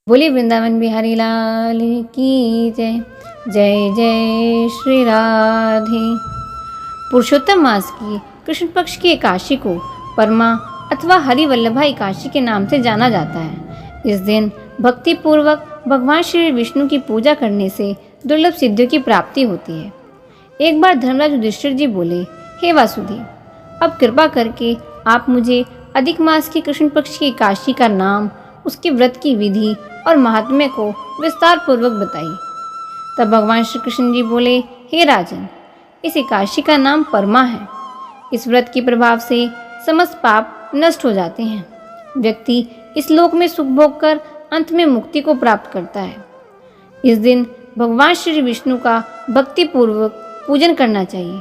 बोले वृंदावन बिहारी लाल की जय। जय जय श्री राधे। पुरुषोत्तम मास की कृष्ण पक्ष की एकादशी को परमा अथवा हरि वल्लभा एकादशी के नाम से जाना जाता है। इस दिन भक्ति पूर्वक भगवान श्री विष्णु की पूजा करने से दुर्लभ सिद्धियों की प्राप्ति होती है। एक बार धर्मराज युधिष्ठिर जी बोले, हे वासुदेव, अब कृपा करके आप मुझे अधिक मास की कृष्ण पक्ष की एकादशी का नाम, उसके व्रत की विधि और महात्म्य को विस्तार पूर्वक बताइए। तब भगवान श्री कृष्ण जी बोले, हे राजन, इस एकादशी का नाम परमा है। इस व्रत के प्रभाव से समस्त पाप नष्ट हो जाते हैं। व्यक्ति इस लोक में सुख भोग कर अंत में मुक्ति को प्राप्त करता है। इस दिन भगवान श्री विष्णु का भक्ति पूर्वक पूजन करना चाहिए।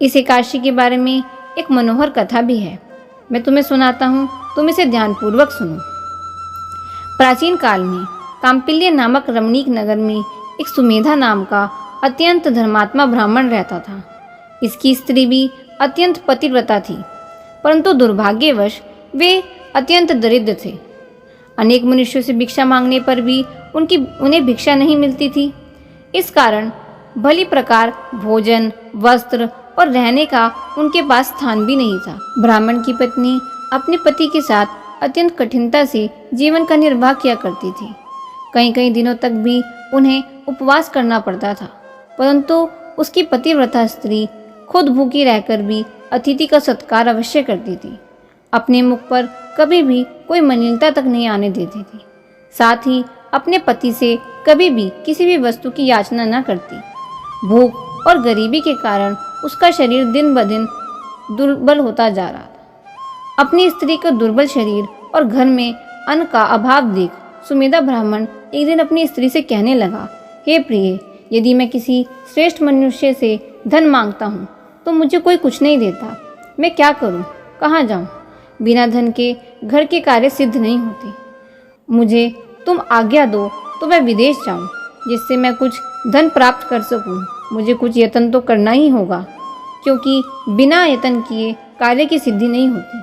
इस एकादशी के बारे में एक मनोहर कथा भी है, मैं तुम्हें सुनाता हूँ, तुम इसे ध्यानपूर्वक सुनो। प्राचीन काल में काम्पिल्य नामक रमणीक नगर में एक सुमेधा नाम का अत्यंत धर्मात्मा ब्राह्मण रहता था। इसकी स्त्री भी अत्यंत पतिव्रता थी, परंतु दुर्भाग्यवश वे अत्यंत दरिद्र थे। अनेक मनुष्यों से भिक्षा मांगने पर भी उन्हें भिक्षा नहीं मिलती थी। इस कारण भली प्रकार भोजन, वस्त्र और रहने का उनके पास स्थान भी नहीं था। ब्राह्मण की पत्नी अपने पति के साथ अत्यंत कठिनता से जीवन का निर्वाह किया करती थी। कई कई दिनों तक भी उन्हें उपवास करना पड़ता था, परंतु उसकी पतिव्रता स्त्री खुद भूखी रहकर भी अतिथि का सत्कार अवश्य करती थी। अपने मुख पर कभी भी कोई मलिनता तक नहीं आने देती थी। साथ ही अपने पति से कभी भी किसी भी वस्तु की याचना न करती। भूख और गरीबी के कारण उसका शरीर दिन ब दिन दुर्बल होता जा रहा था। अपनी स्त्री का दुर्बल शरीर और घर में अन्न का अभाव देख सुमेधा ब्राह्मण एक दिन अपनी स्त्री से कहने लगा, हे प्रिय, यदि मैं किसी श्रेष्ठ मनुष्य से धन मांगता हूँ तो मुझे कोई कुछ नहीं देता। मैं क्या करूँ, कहाँ जाऊँ? बिना धन के घर के कार्य सिद्ध नहीं होते। मुझे तुम आज्ञा दो तो मैं विदेश जाऊँ, जिससे मैं कुछ धन प्राप्त कर सकूँ। मुझे कुछ यत्न तो करना ही होगा, क्योंकि बिना यत्न किए कार्य की सिद्धि नहीं होती।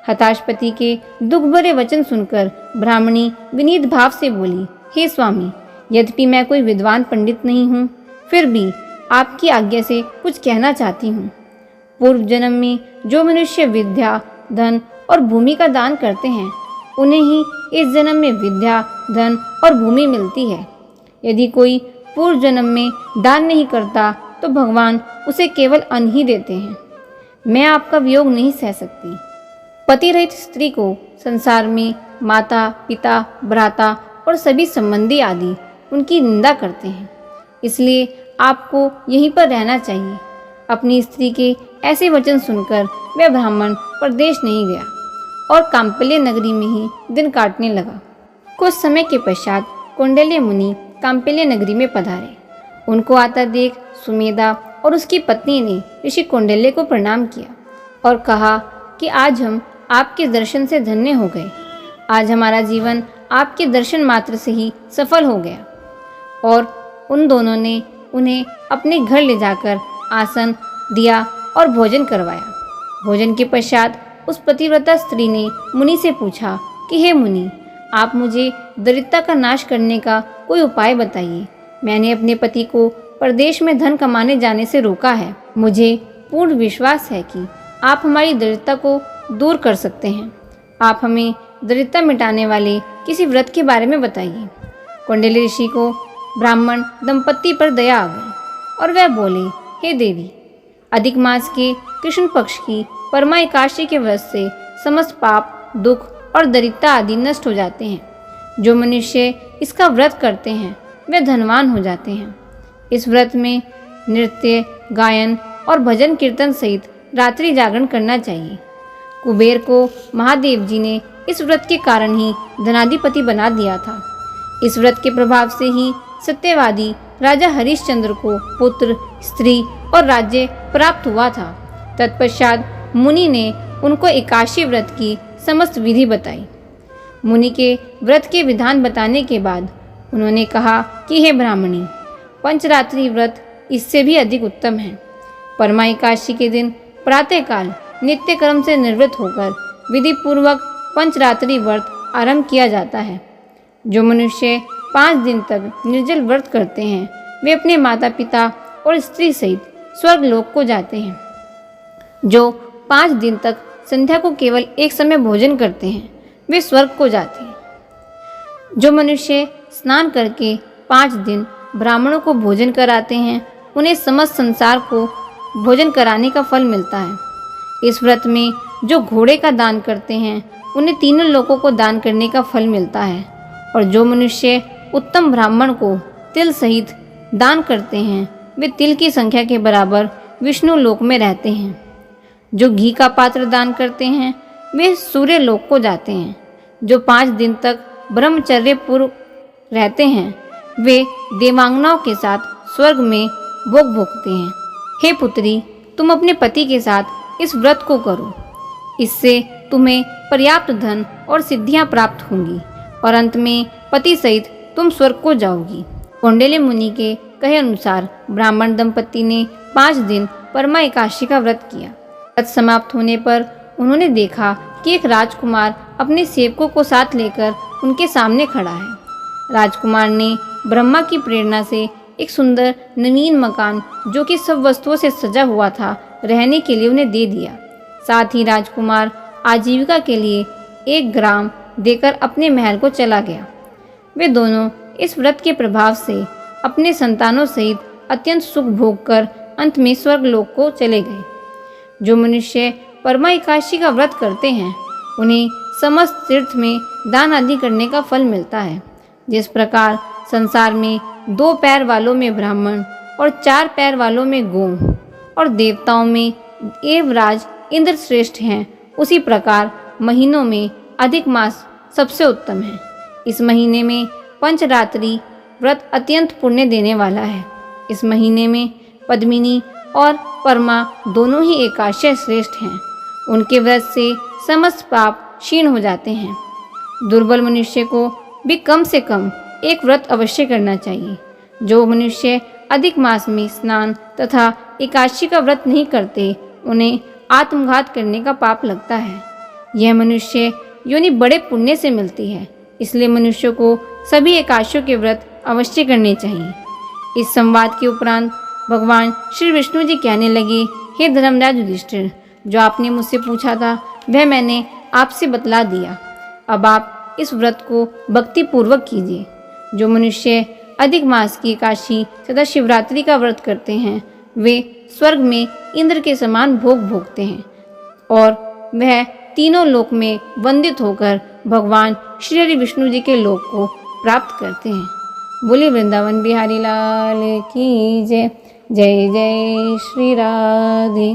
हताश पति के दुख भरे वचन सुनकर ब्राह्मणी विनीत भाव से बोली, हे स्वामी, यद्यपि मैं कोई विद्वान पंडित नहीं हूँ, फिर भी आपकी आज्ञा से कुछ कहना चाहती हूँ। पूर्व जन्म में जो मनुष्य विद्या, धन और भूमि का दान करते हैं, उन्हें ही इस जन्म में विद्या, धन और भूमि मिलती है। यदि कोई पूर्व जन्म में दान नहीं करता तो भगवान उसे केवल अन्न ही देते हैं। मैं आपका वियोग नहीं सह सकती। पति रहित स्त्री को संसार में माता, पिता, भ्राता और सभी संबंधी आदि उनकी निंदा करते हैं, इसलिए आपको यहीं पर रहना चाहिए। अपनी स्त्री के ऐसे वचन सुनकर वह ब्राह्मण परदेश नहीं गया और काम्पिल्य नगरी में ही दिन काटने लगा। कुछ समय के पश्चात कौंडिल्य मुनि काम्पिल्य नगरी में पधारे। उनको आता देख सुमेधा और उसकी पत्नी ने ऋषि कौंडिल्य को प्रणाम किया और कहा कि आज हम आपके दर्शन से धन्य हो गए। आज हमारा जीवन आपके दर्शन मात्र से ही सफल हो गया। और उन दोनों ने उन्हें अपने घर ले जाकर आसन दिया और भोजन करवाया। भोजन के पश्चात उस पतिव्रता स्त्री ने मुनि से पूछा कि हे मुनि, आप मुझे दरिद्रता का नाश करने का कोई उपाय बताइए। मैंने अपने पति को परदेश में धन कमाने जाने से रोका है। मुझे पूर्ण विश्वास है कि आप हमारी दरिद्रता को दूर कर सकते हैं। आप हमें दरिद्रता मिटाने वाले किसी व्रत के बारे में बताइए। कौंडिल्य ऋषि को ब्राह्मण दंपत्ति पर दया आ गई और वह बोले, हे देवी, अधिक मास के कृष्ण पक्ष की परमा एकादशी के व्रत से समस्त पाप, दुख और दरिद्रता आदि नष्ट हो जाते हैं। जो मनुष्य इसका व्रत करते हैं वे धनवान हो जाते हैं। इस व्रत में नृत्य, गायन और भजन कीर्तन सहित रात्रि जागरण करना चाहिए। कुबेर को महादेव जी ने इस व्रत के कारण ही धनाधिपति बना दिया था। इस व्रत के प्रभाव से ही सत्यवादी राजा हरिश्चंद्र को पुत्र, स्त्री और राज्य प्राप्त हुआ था। तत्पश्चात मुनि ने उनको एकादशी व्रत की समस्त विधि बताई। मुनि के व्रत के विधान बताने के बाद उन्होंने कहा कि हे ब्राह्मणी, पंचरात्रि व्रत इससे भी अधिक उत्तम है। परमा एकादशी के दिन प्रातःकाल नित्य कर्म से निवृत्त होकर विधि पूर्वक पंचरात्रि व्रत आरंभ किया जाता है। जो मनुष्य 5 दिन तक निर्जल व्रत करते हैं वे अपने माता पिता और स्त्री सहित स्वर्ग लोक को जाते हैं। जो 5 दिन तक संध्या को केवल एक समय भोजन करते हैं वे स्वर्ग को जाते हैं। जो मनुष्य स्नान करके 5 दिन ब्राह्मणों को भोजन कराते हैं उन्हें समस्त संसार को भोजन कराने का फल मिलता है। इस व्रत में जो घोड़े का दान करते हैं उन्हें तीनों लोकों को दान करने का फल मिलता है। और जो मनुष्य उत्तम ब्राह्मण को तिल सहित दान करते हैं वे तिल की संख्या के बराबर विष्णु लोक में रहते हैं। जो घी का पात्र दान करते हैं वे सूर्य लोक को जाते हैं। जो 5 दिन तक ब्रह्मचर्य पूर्व रहते हैं वे देवांगनाओं के साथ स्वर्ग में भोग भोगते हैं। हे पुत्री, तुम अपने पति के साथ इस व्रत को करो, इससे तुम्हें पर्याप्त धन और सिद्धियां प्राप्त होंगी और अंत में पति सहित तुम स्वर्ग को जाओगी। कौंडिल्य मुनि के कहे अनुसार ब्राह्मण दंपति ने 5 दिन परमा एकादशी का व्रत किया। व्रत समाप्त होने पर उन्होंने देखा कि एक राजकुमार अपने सेवकों को साथ लेकर उनके सामने खड़ा है। राजकुमार ने ब्रह्मा की प्रेरणा से एक सुंदर नवीन मकान जो कि सब वस्तुओं से सजा हुआ था रहने के लिए उन्हें दे दिया। साथ ही राजकुमार आजीविका के लिए 1 ग्राम देकर अपने महल को चला गया। वे दोनों इस व्रत के प्रभाव से अपने संतानों सहित अत्यंत सुख भोग कर अंत में स्वर्ग लोक को चले गए। जो मनुष्य परमा एकादशी का व्रत करते हैं उन्हें समस्त तीर्थ में दान आदि करने का फल मिलता है। जिस प्रकार संसार में 2 पैर वालों में ब्राह्मण और 4 पैर वालों में गौ और देवताओं में देवराज इंद्र श्रेष्ठ हैं, उसी प्रकार महीनों में अधिक मास सबसे उत्तम है। इस महीने में पंचरात्रि व्रत अत्यंत पुण्य देने वाला है। इस महीने में पद्मिनी और परमा दोनों ही एकादशी श्रेष्ठ हैं। उनके व्रत से समस्त पाप क्षीण हो जाते हैं। दुर्बल मनुष्य को भी कम से कम एक व्रत अवश्य करना चाहिए। जो मनुष्य अधिक मास में स्नान तथा एकादशी का व्रत नहीं करते उन्हें आत्मघात करने का पाप लगता है। यह मनुष्य योनि बड़े पुण्य से मिलती है, इसलिए मनुष्य को सभी एकादशियों के व्रत अवश्य करने चाहिए। इस संवाद के उपरांत भगवान श्री विष्णु जी कहने लगे, हे धर्मराज युधिष्ठिर, जो आपने मुझसे पूछा था वह मैंने आपसे बतला दिया। अब आप इस व्रत को भक्ति पूर्वक कीजिए। जो मनुष्य अधिक मास की एकादशी तथा शिवरात्रि का व्रत करते हैं वे स्वर्ग में इंद्र के समान भोग भोगते हैं और वह तीनों लोक में वंदित होकर भगवान श्री हरि विष्णु जी के लोक को प्राप्त करते हैं। बोले वृंदावन बिहारी लाल की जय। जय जय श्री राधे।